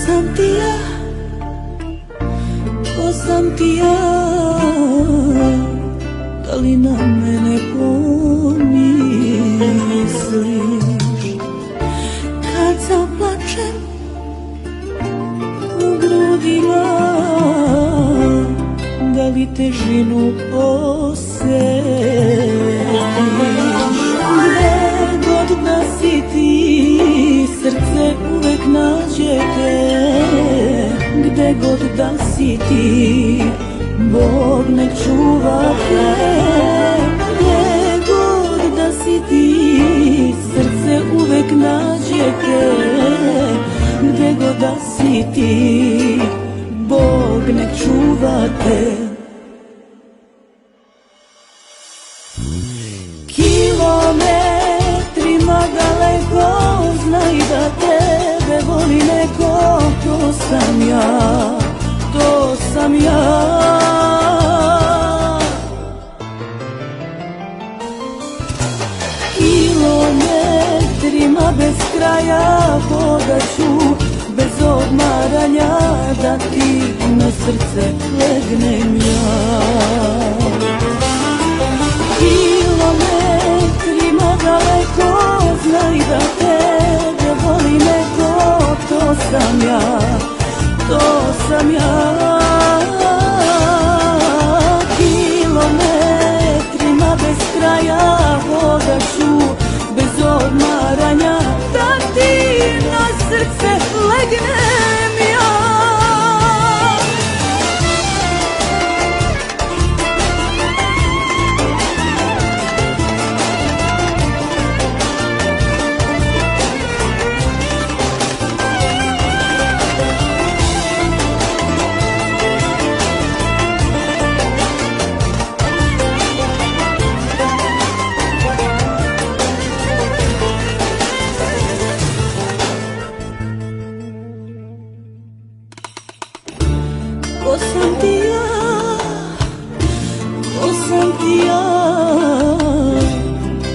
sam ti ja, ko sam ti ja, da li na mene pomisliš? Kad zaplačem u grudima, da li težinu osjetiš? Gde god da si ti, srce uvek nađe te. Gde god da si ti, Bog nek čuva te. Gde god da si ti, srce uvek nađe te. Gde god da si ti, Bog nek čuva te. Kilometrima daleko, znaj da tebe voli neko. To sam ja, to sam ja. Kilometrima bez kraja hodaću, bez odmaranja, da ti na srce legnem ja. Kilometrima daleko, znaj da tebe voli neko. To sam ja, to sam ja. Kilometrima bez kraja hodaću, bez odmaranja, da ti na srce legnem ja. Ko sam ti ja, ko sam ti ja,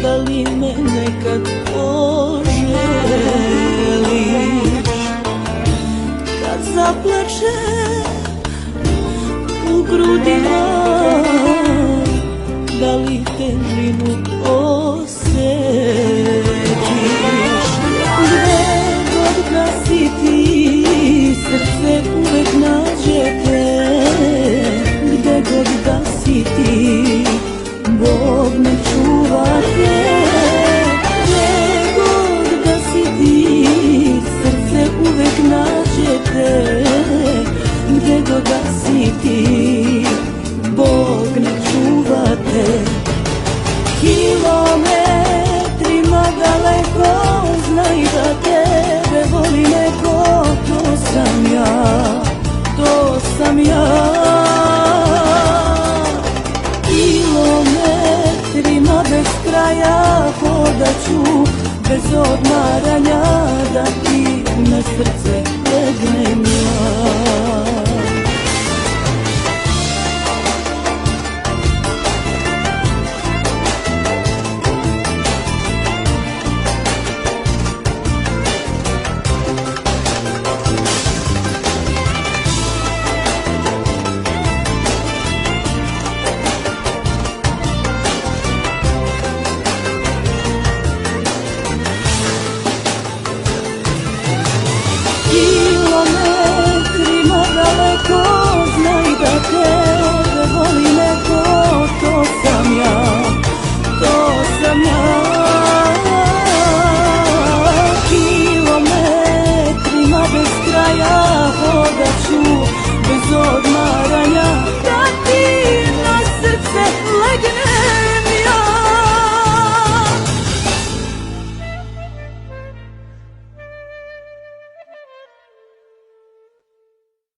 da li me nekad poželiš? Kad zaplače u grudima, da li težinu osjetiš? Gde god da si ti, srce uvek nađe te. Gde god da si ti, Bog nek čuva te. Gde god da si ti, srce uvek nađe te. Gde god da si ti, Bog nek čuva te. Kilometrima daleko, znaj da tebe voli neko. To sam ja, to sam ja. Kilometrima bez kraja hodaću, bez odmaranja, da ti na srce